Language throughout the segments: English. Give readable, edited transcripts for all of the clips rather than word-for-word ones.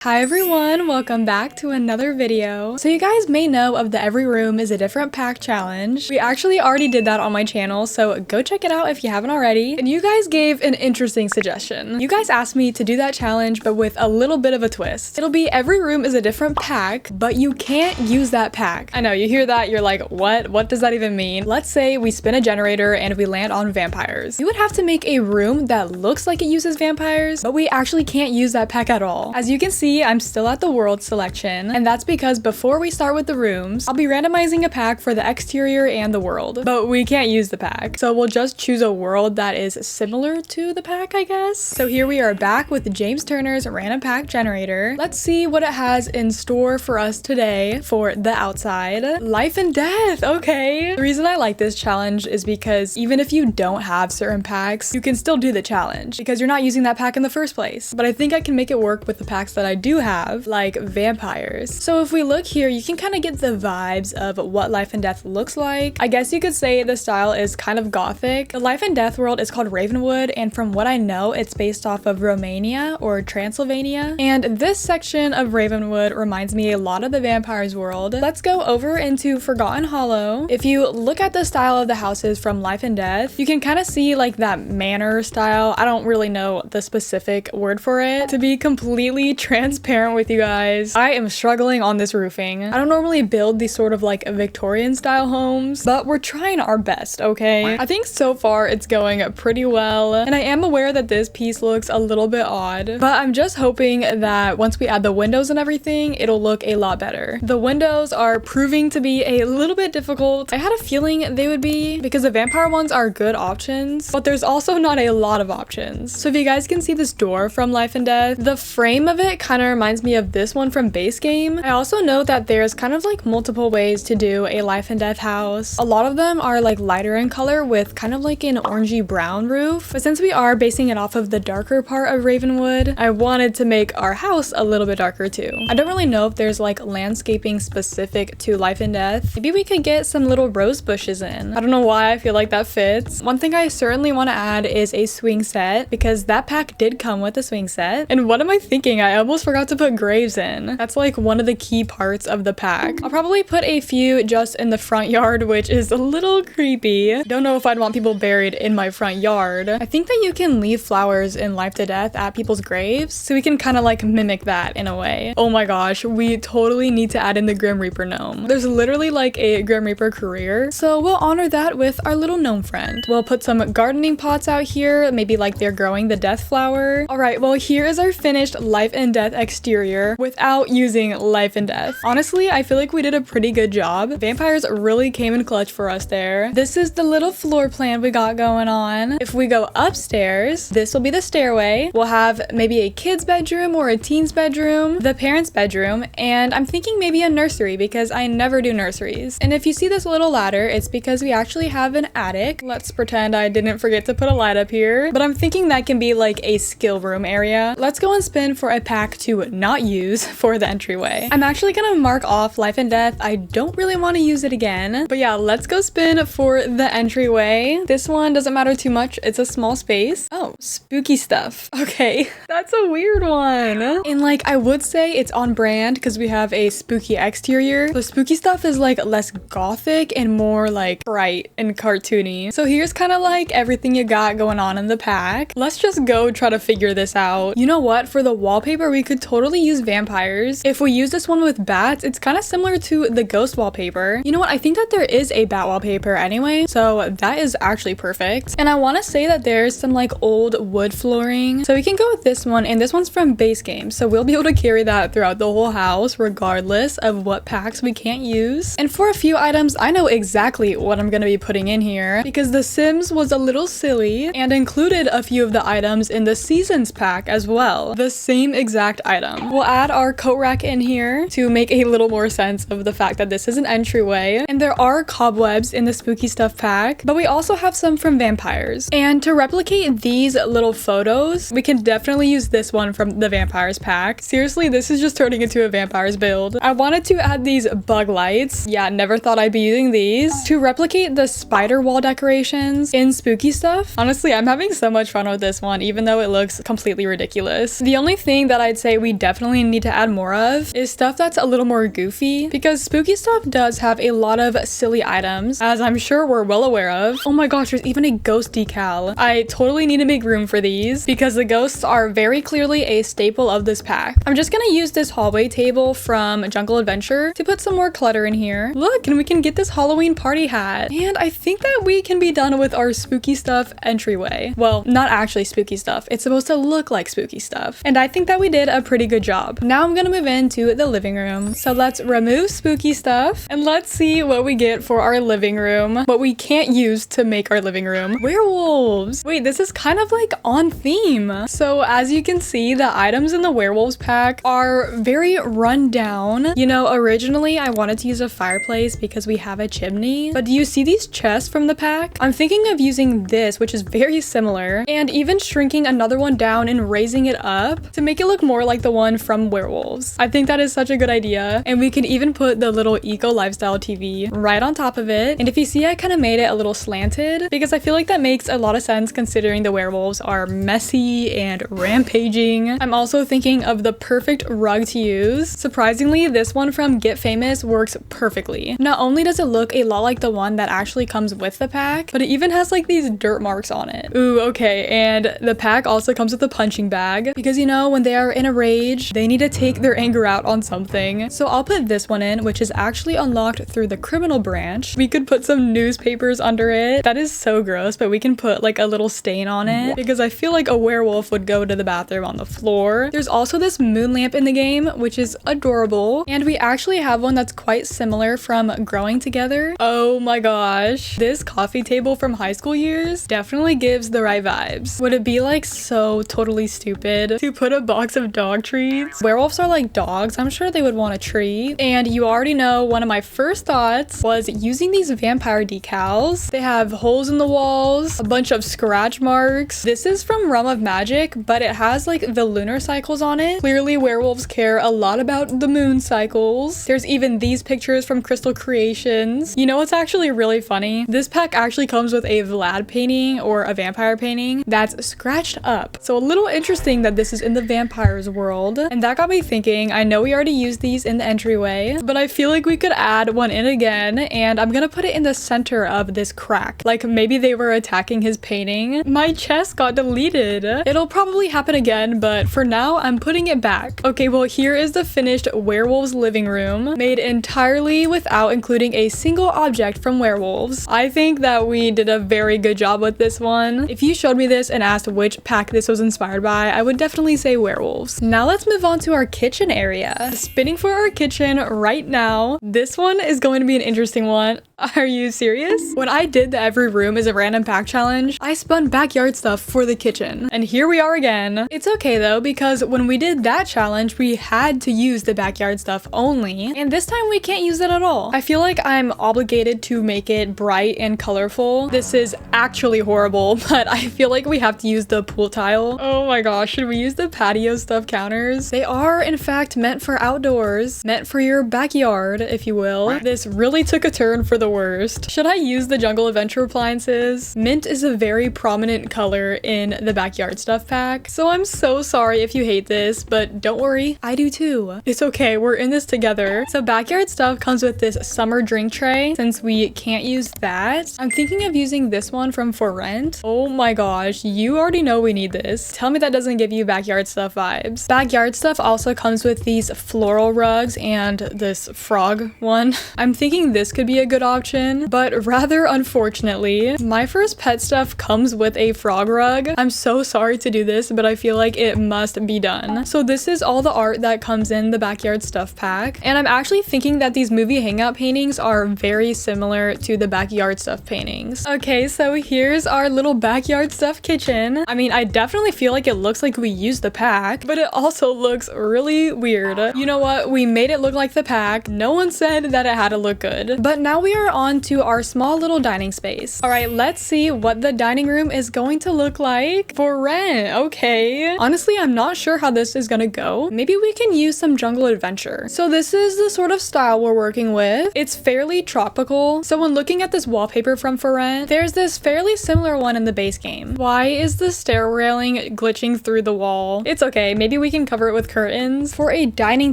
Hi everyone, welcome back to another video. So you guys may know of the Every Room is a Different Pack challenge. We actually already did that on my channel, so go check it out if you haven't already. And you guys gave an interesting suggestion. You guys asked me to do that challenge, but with a little bit of a twist. It'll be every room is a different pack, but you can't use that pack. I know, you hear that, you're like, what? What does that even mean? Let's say we spin a generator and we land on vampires. You would have to make a room that looks like it uses vampires, but we actually can't use that pack at all. As you can see, I'm still at the world selection, and that's because before we start with the rooms, I'll be randomizing a pack for the exterior and the world, but we can't use the pack. So we'll just choose a world that is similar to the pack, I guess. So here we are back with James Turner's random pack generator. Let's see what it has in store for us today for the outside. Life and death, okay. The reason I like this challenge is because even if you don't have certain packs, you can still do the challenge because you're not using that pack in the first place. But I think I can make it work with the packs that I do have, like vampires. So if we look here, you can kind of get the vibes of what life and death looks like. I guess you could say the style is kind of gothic. The life and death world is called Ravenwood, and from what I know, it's based off of Romania or Transylvania. And this section of Ravenwood reminds me a lot of the vampires world. Let's go over into Forgotten Hollow. If you look at the style of the houses from life and death, you can kind of see like that manor style. I don't really know the specific word for it. To be completely transparent with you guys, I am struggling on this roofing. I don't normally build these sort of like Victorian style homes, but we're trying our best, okay? I think so far it's going pretty well, and I am aware that this piece looks a little bit odd, but I'm just hoping that once we add the windows and everything, it'll look a lot better. The windows are proving to be a little bit difficult. I had a feeling they would be because the vampire ones are good options, but there's also not a lot of options. So if you guys can see this door from Life and Death, the frame of it kind of reminds me of this one from base game. I also know that there's kind of like multiple ways to do a life and death house. A lot of them are like lighter in color with kind of like an orangey brown roof, but since we are basing it off of the darker part of Ravenwood, I wanted to make our house a little bit darker too. I don't really know if there's like landscaping specific to life and death. Maybe we could get some little rose bushes in. I don't know why I feel like that fits. One thing I certainly want to add is a swing set because that pack did come with a swing set. And what am I thinking? I almost forgot to put graves in. That's like one of the key parts of the pack. I'll probably put a few just in the front yard, which is a little creepy. Don't know if I'd want people buried in my front yard. I think that you can leave flowers in life to death at people's graves, so we can kind of like mimic that in a way. Oh my gosh, we totally need to add in the Grim Reaper gnome. There's literally like a Grim Reaper career, so we'll honor that with our little gnome friend. We'll put some gardening pots out here, maybe like they're growing the death flower. All right, well here is our finished life and death exterior without using life and death. Honestly, I feel like we did a pretty good job. Vampires really came in clutch for us there. This is the little floor plan we got going on. If we go upstairs, this will be the stairway. We'll have maybe a kid's bedroom or a teen's bedroom, the parents' bedroom, and I'm thinking maybe a nursery because I never do nurseries. And if you see this little ladder, it's because we actually have an attic. Let's pretend I didn't forget to put a light up here, but I'm thinking that can be like a skill room area. Let's go and spin for a pack to not use for the entryway. I'm actually gonna mark off life and death. I don't really want to use it again, but yeah, let's go spin for the entryway. This one doesn't matter too much. It's a small space. Oh, spooky stuff. Okay, that's a weird one. And like, I would say it's on brand because we have a spooky exterior. The spooky stuff is like less gothic and more like bright and cartoony. So here's kind of like everything you got going on in the pack. Let's just go try to figure this out. You know what? For the wallpaper, we could totally use vampires. If we use this one with bats, it's kind of similar to the ghost wallpaper. You know what? I think that there is a bat wallpaper anyway, so that is actually perfect. And I want to say that there's some like old wood flooring, so we can go with this one, and this one's from base game, so we'll be able to carry that throughout the whole house regardless of what packs we can't use. And for a few items, I know exactly what I'm going to be putting in here because The Sims was a little silly and included a few of the items in the Seasons pack as well. The same exact item. We'll add our coat rack in here to make a little more sense of the fact that this is an entryway. And there are cobwebs in the spooky stuff pack, but we also have some from vampires. And to replicate these little photos, we can definitely use this one from the vampires pack. Seriously, this is just turning into a vampires build. I wanted to add these bug lights. Yeah, never thought I'd be using these to replicate the spider wall decorations in spooky stuff. Honestly, I'm having so much fun with this one, even though it looks completely ridiculous. The only thing that I'd say say we definitely need to add more of is stuff that's a little more goofy, because spooky stuff does have a lot of silly items, as I'm sure we're well aware of. Oh my gosh, there's even a ghost decal. I totally need to make room for these because the ghosts are very clearly a staple of this pack. I'm just gonna use this hallway table from Jungle Adventure to put some more clutter in here. Look, and we can get this Halloween party hat. And I think that we can be done with our spooky stuff entryway. Well, not actually spooky stuff. It's supposed to look like spooky stuff. And I think that we did a pretty good job. Now I'm gonna move into the living room. So let's remove spooky stuff and let's see what we get for our living room. What we can't use to make our living room. Werewolves. Wait, this is kind of like on theme. So as you can see, the items in the werewolves pack are very run down. You know, originally I wanted to use a fireplace because we have a chimney, but do you see these chests from the pack? I'm thinking of using this, which is very similar, and even shrinking another one down and raising it up to make it look more like the one from werewolves. I think that is such a good idea, and we can even put the little eco lifestyle TV right on top of it. And if you see, I kind of made it a little slanted because I feel like that makes a lot of sense considering the werewolves are messy and rampaging. I'm also thinking of the perfect rug to use. Surprisingly, this one from Get Famous works perfectly. Not only does it look a lot like the one that actually comes with the pack, but it even has like these dirt marks on it. Ooh, okay, and the pack also comes with a punching bag because, you know, when they are in a rage, they need to take their anger out on something. So I'll put this one in, which is actually unlocked through the criminal branch. We could put some newspapers under it. That is so gross, but we can put like a little stain on it because I feel like a werewolf would go to the bathroom on the floor. There's also this moon lamp in the game, which is adorable, and we actually have one that's quite similar from Growing Together. Oh my gosh, this coffee table from high school years definitely gives the right vibes. Would it be like so totally stupid to put a box of dog treats? Werewolves are like dogs. I'm sure they would want a treat. And you already know one of my first thoughts was using these vampire decals. They have holes in the walls, a bunch of scratch marks. This is from Realm of Magic, but it has like the lunar cycles on it. Clearly werewolves care a lot about the moon cycles. There's even these pictures from Crystal Creations. You know what's actually really funny? This pack actually comes with a Vlad painting or a vampire painting that's scratched up. So a little interesting that this is in the vampires world. And that got me thinking, I know we already used these in the entryway, but I feel like we could add one in again, and I'm gonna put it in the center of this crack. Like maybe they were attacking his painting. My chest got deleted. It'll probably happen again, but for now I'm putting it back. Okay, well here is the finished werewolves living room, made entirely without including a single object from werewolves. I think that we did a very good job with this one. If you showed me this and asked which pack this was inspired by, I would definitely say werewolves. Now let's move on to our kitchen area. Spinning for our kitchen right now. This one is going to be an interesting one. Are you serious? When I did the every room is a random pack challenge, I spun backyard stuff for the kitchen. And here we are again. It's okay though, because when we did that challenge, we had to use the backyard stuff only. And this time we can't use it at all. I feel like I'm obligated to make it bright and colorful. This is actually horrible, but I feel like we have to use the pool tile. Oh my gosh, should we use the patio stuff counters? They are in fact meant for outdoors, meant for your backyard, if you will. This really took a turn for the worst. Should I use the Jungle Adventure appliances? Mint is a very prominent color in the backyard stuff pack, so I'm so sorry if you hate this, but don't worry, I do too. It's okay, we're in this together. So backyard stuff comes with this summer drink tray. Since we can't use that, I'm thinking of using this one from For Rent. Oh my gosh, you already know we need this. Tell me that doesn't give you backyard stuff vibes. Backyard stuff also comes with these floral rugs and this frog one. I'm thinking this could be a good option, but rather unfortunately, my first pet stuff comes with a frog rug. I'm so sorry to do this, but I feel like it must be done. So this is all the art that comes in the backyard stuff pack, and I'm actually thinking that these movie hangout paintings are very similar to the backyard stuff paintings. Okay, so here's our little backyard stuff kitchen. I mean, I definitely feel like it looks like we used the pack, but it also looks really weird. You know what? We made it look like the pack. No one said that it had to look good. But now we are on to our small little dining space. All right, let's see what the dining room is going to look like for rent. Okay. Honestly, I'm not sure how this is gonna go. Maybe we can use some Jungle Adventure. So this is the sort of style we're working with. It's fairly tropical. So when looking at this wallpaper from For Rent, there's this fairly similar one in the base game. Why is the stair railing glitching through the wall? It's okay. Maybe we can cover it with curtains. For a dining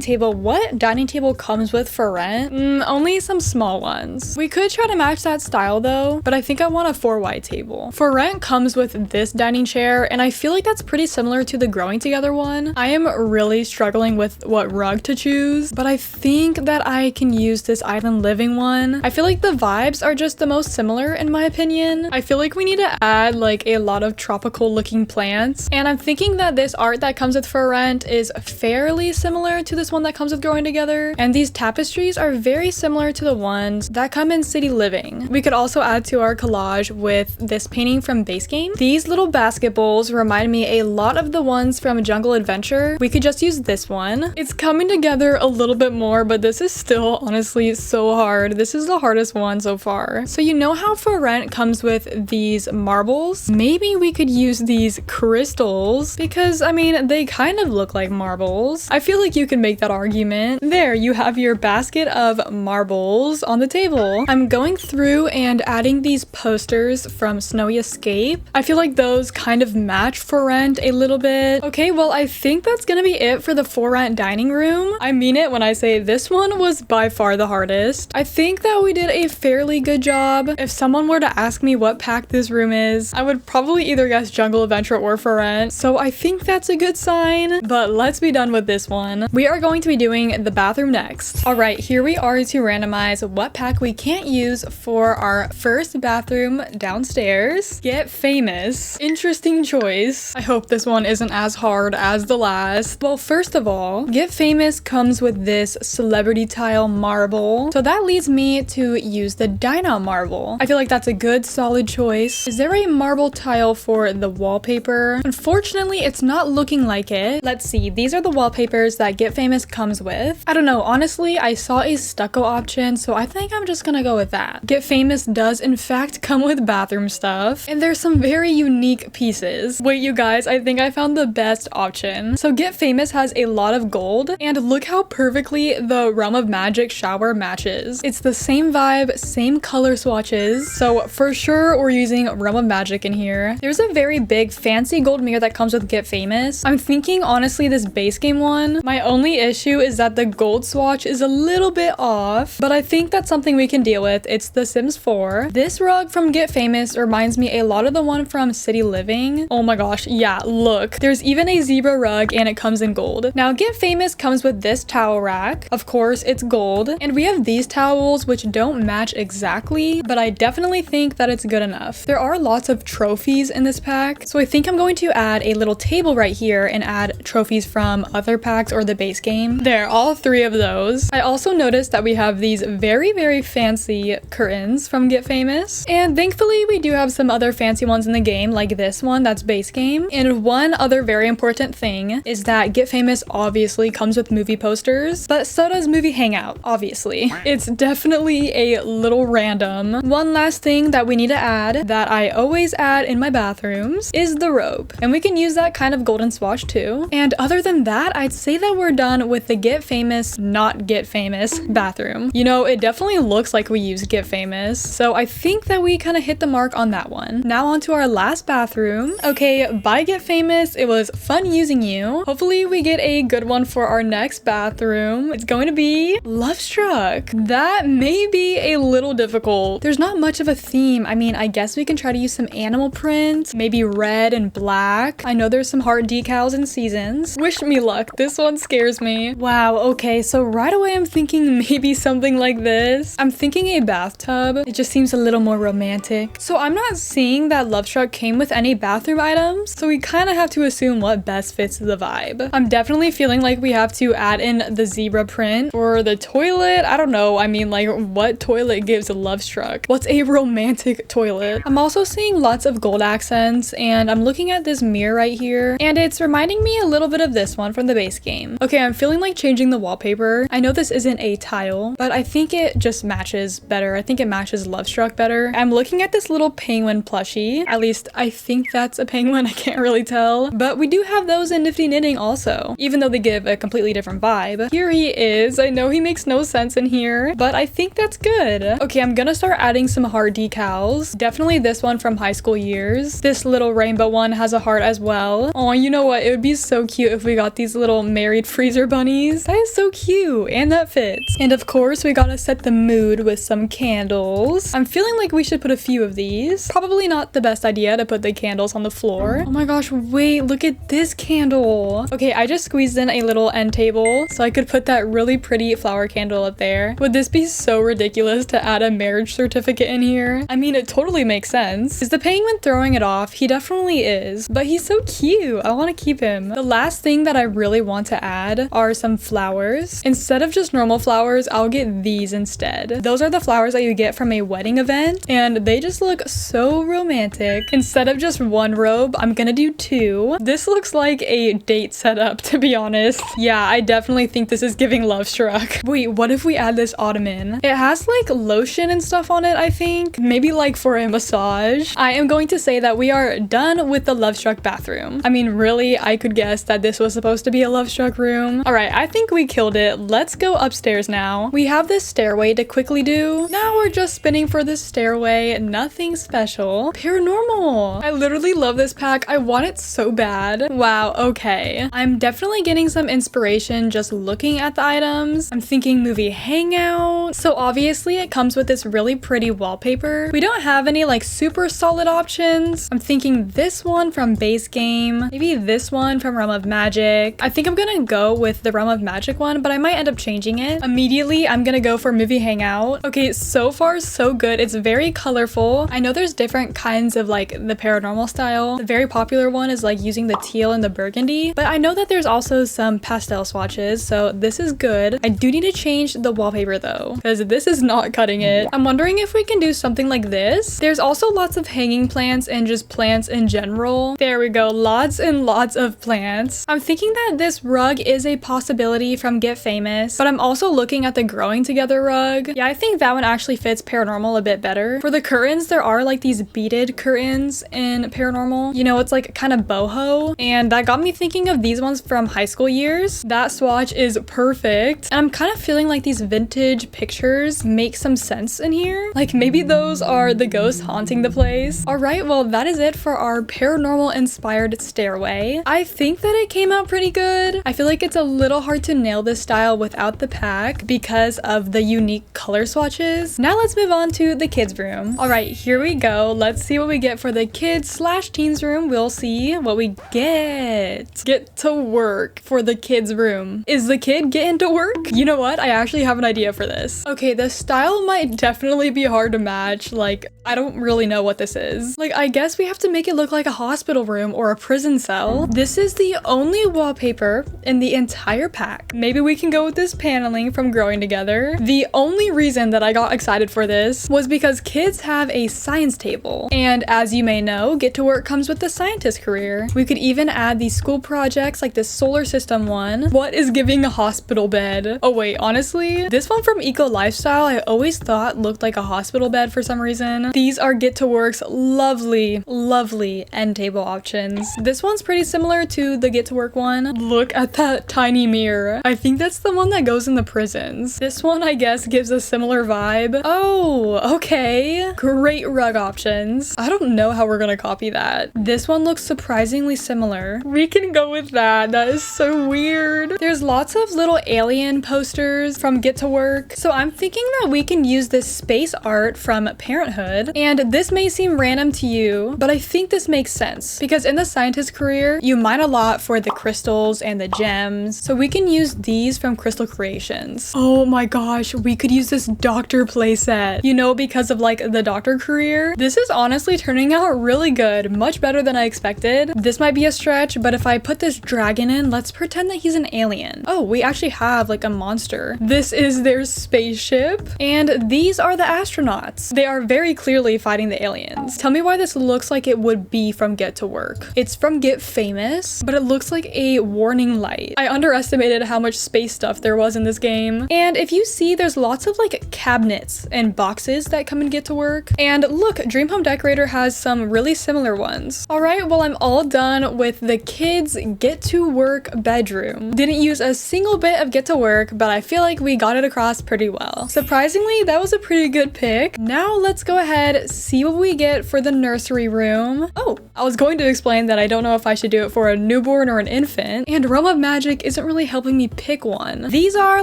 table, what dining table comes with for rent? Only some small ones. We could try to match that style though, but I think I want a 4 wide table. For rent comes with this dining chair, and I feel like that's pretty similar to the Growing Together one. I am really struggling with what rug to choose, but I think that I can use this Island Living one. I feel like the vibes are just the most similar in my opinion. I feel like we need to add like a lot of tropical looking plants, and I'm thinking that this art that comes with For Rent is fairly similar to this one that comes with Growing Together, and these tapestries are very similar to the ones that come in City Living. We could also add to our collage with this painting from Base Game. These little basket bowls remind me a lot of the ones from Jungle Adventure. We could just use this one. It's coming together a little bit more, but this is still honestly so hard. This is the hardest one so far. So you know how For Rent comes with these marbles? Maybe we could use these crystals because I mean they kind of look like marbles. I feel like you can make that argument. There you have your basket of marbles on the table. I'm going through and adding these posters from Snowy Escape. I feel like those kind of match For Rent a little bit. Okay, well I think that's gonna be it for the For Rent dining room. I mean it when I say this one was by far the hardest. I think that we did a fairly good job. If someone were to ask me what pack this room is, I would probably either guess Jungle Adventure or For Rent. So I think that's a good sign, but let's be done with this one. We are going to be doing the bathroom next. All right, here we are to randomize what pack we can't use for our first bathroom downstairs. Get Famous. Interesting choice. I hope this one isn't as hard as the last. Well, first of all, Get Famous comes with this celebrity tile marble. So that leads me to use the Dinah marble. I feel like that's a good solid choice. Is there a marble tile for the wallpaper? Unfortunately, it's not looking like it. Let's see. These are the wallpapers that Get Famous comes with. I don't know. Honestly, I saw a stucco option, so I think I'm just gonna go with that. Get Famous does in fact come with bathroom stuff, and there's some very unique pieces. Wait, you guys, I think I found the best option. So Get Famous has a lot of gold, and look how perfectly the Realm of Magic shower matches. It's the same vibe, same color swatches, so for sure we're using Realm of Magic in here. There's a very big fancy gold mirror that comes with Get Famous. I'm thinking honestly this Base Game one. My only issue is that the gold swatch is a little bit off, but I think that's something we can deal with. It's The Sims 4. This rug from Get Famous reminds me a lot of the one from City Living. Oh my gosh, yeah, look. There's even a zebra rug and it comes in gold. Now Get Famous comes with this towel rack. Of course, it's gold. And we have these towels which don't match exactly, but I definitely think that it's good enough. There are lots of trophies in this pack, so I think I'm going to add a little table right here and add trophies from other packs or the Base Game. There, all 3 of those. I also noticed that we have these very fancy curtains from Get Famous, and thankfully we do have some other fancy ones in the game like this one that's Base Game. And one other very important thing is that Get Famous obviously comes with movie posters, but so does Movie Hangout, obviously. It's definitely a little random. One last thing that we need to add that I always add in my bathrooms is the robe, and we can use that kind of golden swatch too. And other than that, I'd say that we're done with the Get Famous, not Get Famous bathroom. You know, it definitely looks like we used Get Famous, so I think that we kind of hit the mark on that one. Now on to our last bathroom. Okay, bye Get Famous. It was fun using you. Hopefully we get a good one for our next bathroom. It's going to be Lovestruck. That may be a little difficult. There's not much of a theme. I mean, I guess we can try to use some animal print, maybe red and black. I know there's some heart decals and seasons. Wish me luck. This one scares me. Wow, okay, so right away I'm thinking maybe something like this. I'm thinking a bathtub. It just seems a little more romantic. So I'm not seeing that Lovestruck came with any bathroom items, so we kind of have to assume what best fits the vibe. I'm definitely feeling like we have to add in the zebra print for the toilet. I don't know. I mean, like, what toilet gives a Lovestruck? What's a romantic toilet? I'm also seeing lots of gold accents, and I'm looking at this mirror right here, and it's reminding me a little bit of this one from the Base Game. Okay, I'm feeling like changing the wallpaper. I know this isn't a tile, but I think it just matches better. I think it matches Lovestruck better. I'm looking at this little penguin plushie. At least I think that's a penguin. I can't really tell, but we do have those in Nifty Knitting also, even though they give a completely different vibe. Here he is. I know he makes no sense in here, but I think that's good. Okay, I'm gonna start adding some heart decals. Definitely this one from High School Years. This little rainbow one has a heart as well. Oh, you know what? It would be so so cute if we got these little married freezer bunnies. That is so cute, and that fits. And of course, we gotta set the mood with some candles. I'm feeling like we should put a few of these. Probably not the best idea to put the candles on the floor. Oh my gosh, wait, look at this candle. Okay, I just squeezed in a little end table so I could put that really pretty flower candle up there. Would this be so ridiculous to add a marriage certificate in here? I mean, it totally makes sense. Is the penguin throwing it off? He definitely is, but he's so cute. I want to keep him. The last thing that I really want to add are some flowers. Instead of just normal flowers, I'll get these instead. Those are the flowers that you get from a wedding event, and they just look so romantic. Instead of just one robe, I'm gonna do two. This looks like a date setup, to be honest. Yeah, I definitely think this is giving Lovestruck. Wait, what if we add this ottoman? It has like lotion and stuff on it, I think. Maybe like for a massage. I am going to say that we are done with the Lovestruck bathroom. I mean, really, I could guess that this was supposed to be a Lovestruck room. All right, I think we killed it. Let's go upstairs now. We have this stairway to quickly do. Now we're just spinning for this stairway. Nothing special. Paranormal. I literally love this pack. I want it so bad. Wow, okay. I'm definitely getting some inspiration just looking at the items. I'm thinking movie hangout. So obviously it comes with this really pretty wallpaper. We don't have any like super solid options. I'm thinking this one from Base Game. Maybe this one from Realm of Magic. I think I'm gonna go with the Realm of Magic one, but I might end up changing it. Immediately, I'm gonna go for movie hangout. Okay, so far so good. It's very colorful. I know there's different kinds of like the paranormal style. The very popular one is like using the teal and the burgundy, but I know that there's also some pastel swatches, so this is good. I do need to change the wallpaper though, because this is not cutting it. I'm wondering if we can do something like this. There's also lots of hanging plants and just plants in general. There we go, lots and lots of plants. I'm thinking that this rug is a possibility from Get Famous, but I'm also looking at the Growing Together rug. Yeah, I think that one actually fits Paranormal a bit better. For the curtains, there are like these beaded curtains in Paranormal. You know, it's like kind of boho, and that got me thinking of these ones from high school years. That swatch is perfect, and I'm kind of feeling like these vintage pictures make some sense in here. Like maybe those are the ghosts haunting the place. All right, well, that is it for our paranormal inspired stairway. I think that it came out pretty good. I feel like it's a little hard to nail this style without the pack because of the unique color swatches. Now let's move on to the kids room. All right, here we go. Let's see what we get for the kids slash teens room. We'll see what we get. Get to work for the kids room. Is the kid getting to work? You know what? I actually have an idea for this. Okay, the style might definitely be hard to match. Like, I don't really know what this is. Like, I guess we have to make it look like a hospital room or a prison cell. This is the only wallpaper in the entire pack. Maybe we can go with this paneling from Growing Together. The only reason that I got excited for this was because kids have a science table. And as you may know, Get to Work comes with the scientist career. We could even add these school projects like this solar system one. What is giving a hospital bed? Oh wait, honestly, this one from Eco Lifestyle I always thought looked like a hospital bed for some reason. These are Get to Work's lovely, lovely end table options. This one's pretty similar to the Get to Work one. Look at that tiny mirror. I think that's the one that goes in the prisons. This one, I guess, gives a similar vibe. Oh, okay. Great rug options. I don't know how we're gonna copy that. This one looks surprisingly similar. We can go with that. That is so weird. There's lots of little alien posters from Get to Work. So I'm thinking that we can use this space art from Parenthood. And this may seem random to you, but I think this makes sense because in the scientist career, you mine a lot for the crystals and the gems. So we can use these from Crystal Creations. Oh my gosh, we could use this doctor playset. You know, because of like the doctor career. This is honestly turning out really good. Much better than I expected. This might be a stretch, but if I put this dragon in, let's pretend that he's an alien. Oh, we actually have like a monster. This is their spaceship. And these are the astronauts. They are very clearly fighting the aliens. Tell me why this looks like it would be from Get to Work. It's from Get Famous, but it looks like a warning light. I underestimated how much space stuff there was in this game. And if you see, there's lots of like cabinets and boxes that come and Get to Work. And look, Dream Home Decorator has some really similar ones. All right, well, I'm all done with the kids Get to Work bedroom. Didn't use a single bit of Get to Work, but I feel like we got it across pretty well. Surprisingly, that was a pretty good pick. Now let's go ahead, see what we get for the nursery room. Oh, I was going to explain that I don't know if I should do it for a newborn newborn or an infant, and Realm of Magic isn't really helping me pick one. These are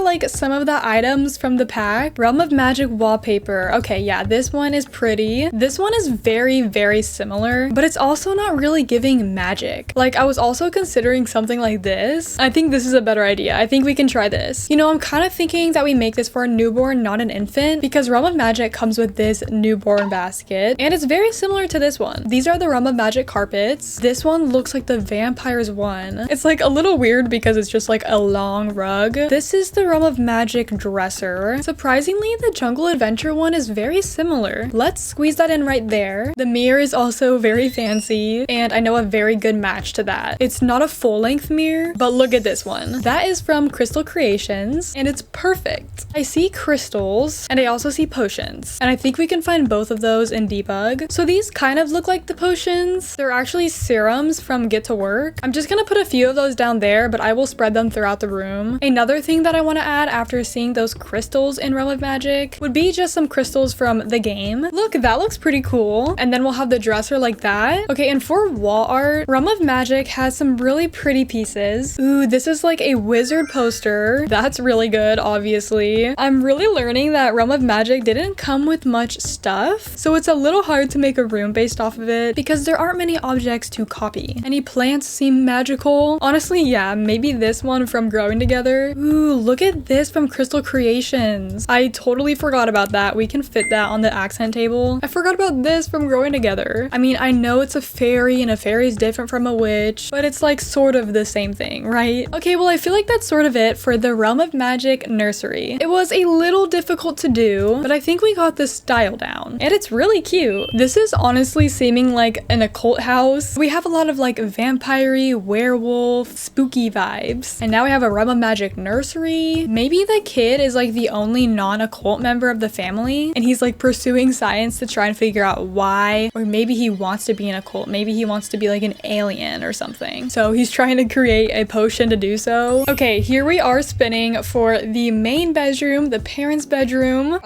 like some of the items from the pack. Realm of Magic wallpaper. Okay, yeah, this one is pretty. This one is very, very similar, but it's also not really giving magic. Like, I was also considering something like this. I think this is a better idea. I think we can try this. You know, I'm kind of thinking that we make this for a newborn, not an infant, because Realm of Magic comes with this newborn basket, and it's very similar to this one. These are the Realm of Magic carpets. This one looks like the vampire's one. It's like a little weird because it's just like a long rug. This is the Realm of Magic dresser. Surprisingly, the Jungle Adventure one is very similar. Let's squeeze that in right there. The mirror is also very fancy, and I know a very good match to that. It's not a full-length mirror, but look at this one. That is from Crystal Creations, and it's perfect. I see crystals, and I also see potions, and I think we can find both of those in debug. So these kind of look like the potions. They're actually serums from Get to Work. I'm just gonna put a few of those down there, but I will spread them throughout the room. Another thing that I want to add after seeing those crystals in Realm of Magic would be just some crystals from the game. Look, that looks pretty cool. And then we'll have the dresser like that. Okay, and for wall art, Realm of Magic has some really pretty pieces. Ooh, this is like a wizard poster. That's really good, obviously. I'm really learning that Realm of Magic didn't come with much stuff, so it's a little hard to make a room based off of it because there aren't many objects to copy. Any plants seem magical. Honestly, yeah, maybe this one from Growing Together. Ooh, look at this from Crystal Creations. I totally forgot about that. We can fit that on the accent table. I forgot about this from Growing Together. I mean, I know it's a fairy and a fairy is different from a witch, but it's like sort of the same thing, right? Okay, well, I feel like that's sort of it for the Realm of Magic nursery. It was a little difficult to do, but I think we got the style down, and it's really cute. This is honestly seeming like an occult house. We have a lot of like vampire-y, werewolf, spooky vibes. And now we have a Realm of Magic nursery. Maybe the kid is like the only non-occult member of the family, and he's like pursuing science to try and figure out why, or maybe he wants to be an occult. Maybe he wants to be like an alien or something. So he's trying to create a potion to do so. Okay, here we are spinning for the main bedroom, the parents' bedroom.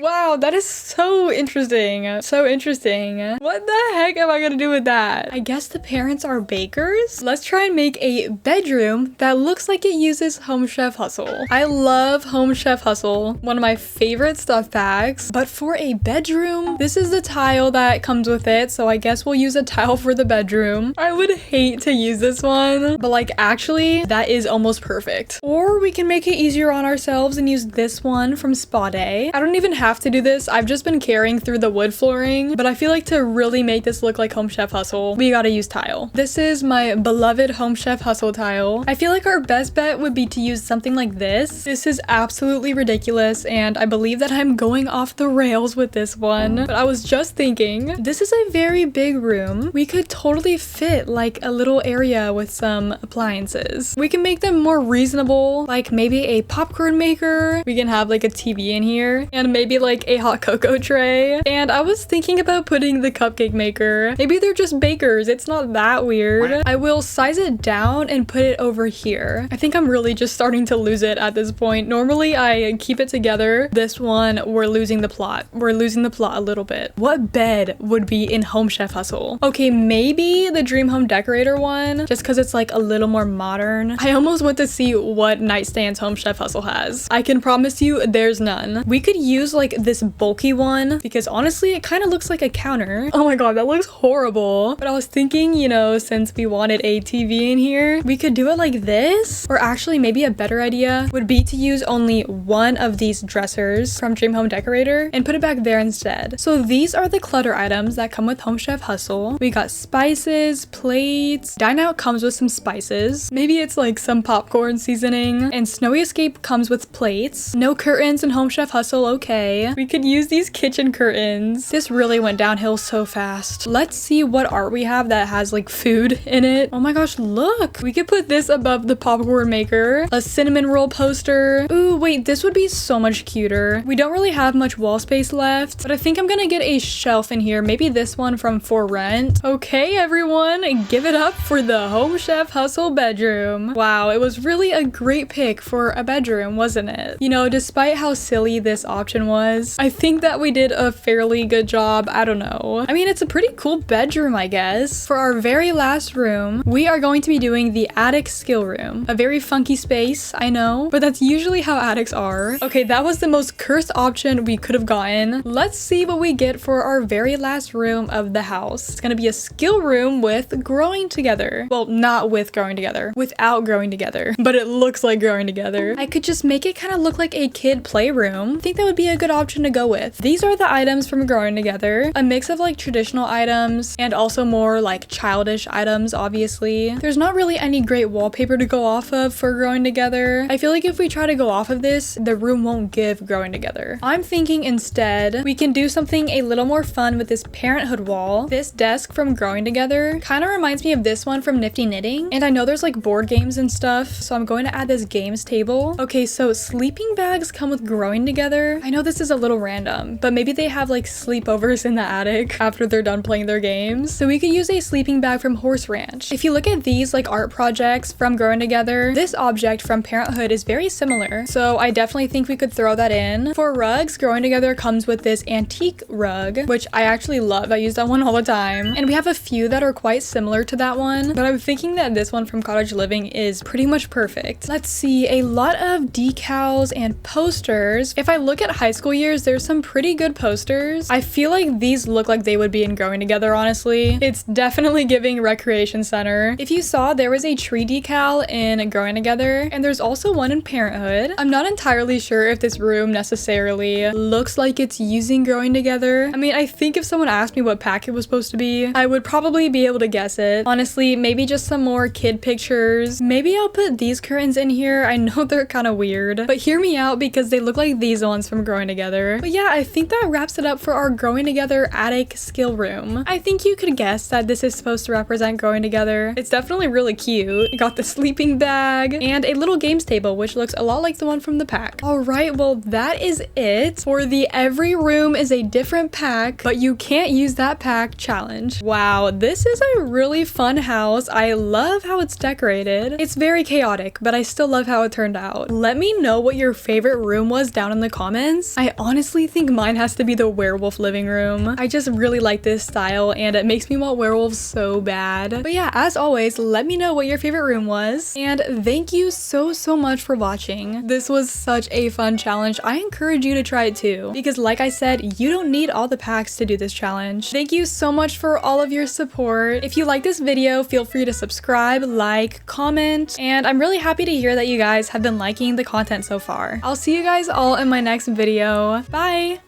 Wow, that is so interesting. So interesting. What the heck am I gonna do with that? I guess the parents are bakers? Let's try and make a bedroom that looks like it uses Home Chef Hustle. I love Home Chef Hustle, one of my favorite stuff packs. But for a bedroom, this is the tile that comes with it, so I guess we'll use a tile for the bedroom. I would hate to use this one, but like actually, that is almost perfect. Or we can make it easier on ourselves and use this one from Spa Day. I don't even have to do this. I've just been carrying through the wood flooring, but I feel like to really make this look like Home Chef Hustle, we gotta use tile. This is my beloved Home Chef Hustle tile. I feel like our best bet would be to use something like this. This is absolutely ridiculous, and I believe that I'm going off the rails with this one, but I was just thinking, this is a very big room. We could totally fit like a little area with some appliances. We can make them more reasonable, like maybe a popcorn maker. We can have like a TV in here, and maybe like a hot cocoa tray. And I was thinking about putting the cupcake maker. Maybe they're just bakers. It's not that weird. I will size it down and put it over here. I think I'm really just starting to lose it at this point. Normally I keep it together. This one, we're losing the plot. We're losing the plot a little bit. What bed would be in Home Chef Hustle? Okay, maybe the Dream Home Decorator one, just because it's like a little more modern. I almost want to see what nightstands Home Chef Hustle has. I can promise you there's none. We could use like this bulky one because honestly it kind of looks like a counter. Oh my god, that looks horrible. But I was thinking, you know, since we wanted a TV in here, we could do it like this. Or actually maybe a better idea would be to use only one of these dressers from Dream Home Decorator and put it back there instead. So these are the clutter items that come with Home Chef Hustle. We got spices, plates. Dine Out comes with some spices. Maybe it's like some popcorn seasoning. And Snowy Escape comes with plates. No curtains in Home Chef Hustle, okay. We could use these kitchen curtains. This really went downhill so fast. Let's see what art we have that has like food in it. Oh my gosh, look. We could put this above the popcorn maker. A cinnamon roll poster. Ooh, wait, this would be so much cuter. We don't really have much wall space left, but I think I'm gonna get a shelf in here. Maybe this one from For Rent. Okay, everyone, give it up for the Home Chef Hustle bedroom. Wow, it was really a great pick for a bedroom, wasn't it? You know, despite how silly this option was, was. I think that we did a fairly good job. I don't know. I mean, it's a pretty cool bedroom, I guess. For our very last room, we are going to be doing the attic skill room. A very funky space, I know, but that's usually how attics are. Okay, that was the most cursed option we could have gotten. Let's see what we get for our very last room of the house. It's gonna be a skill room with growing together. Well, not with growing together, without growing together, but it looks like growing together. I could just make it kind of look like a kid playroom. I think that would be a good option to go with. These are the items from growing together. A mix of like traditional items and also more like childish items, obviously. There's not really any great wallpaper to go off of for growing together. I feel like if we try to go off of this, the room won't give growing together. I'm thinking instead we can do something a little more fun with this parenthood wall. This desk from growing together kind of reminds me of this one from Nifty Knitting, and I know there's like board games and stuff, so I'm going to add this games table. Okay, so sleeping bags come with growing together. I know this is a little random, but maybe they have like sleepovers in the attic after they're done playing their games. So we could use a sleeping bag from Horse Ranch. If you look at these like art projects from growing together, this object from Parenthood is very similar. So I definitely think we could throw that in. For rugs, growing together comes with this antique rug, which I actually love. I use that one all the time. And we have a few that are quite similar to that one, but I'm thinking that this one from Cottage Living is pretty much perfect. Let's see, a lot of decals and posters. If I look at high school years, there's some pretty good posters. I feel like these look like they would be in growing together, honestly. It's definitely giving recreation center. If you saw, there was a tree decal in growing together, and there's also one in Parenthood. I'm not entirely sure if this room necessarily looks like it's using growing together. I mean, I think if someone asked me what pack it was supposed to be, I would probably be able to guess it. Honestly, maybe just some more kid pictures. Maybe I'll put these curtains in here. I know they're kind of weird, but hear me out because they look like these ones from growing together. But yeah, I think that wraps it up for our growing together attic skill room. I think you could guess that this is supposed to represent growing together. It's definitely really cute. Got the sleeping bag and a little games table, which looks a lot like the one from the pack. All right, well, that is it for the every room is a different pack, but you can't use that pack challenge. Wow, this is a really fun house. I love how it's decorated. It's very chaotic, but I still love how it turned out. Let me know what your favorite room was down in the comments. I honestly think mine has to be the werewolf living room. I just really like this style and it makes me want werewolves so bad. But yeah, as always, let me know what your favorite room was. And thank you so much for watching. This was such a fun challenge. I encourage you to try it too, because like I said, you don't need all the packs to do this challenge. Thank you so much for all of your support. If you like this video, feel free to subscribe, like, comment, and I'm really happy to hear that you guys have been liking the content so far. I'll see you guys all in my next video. Bye!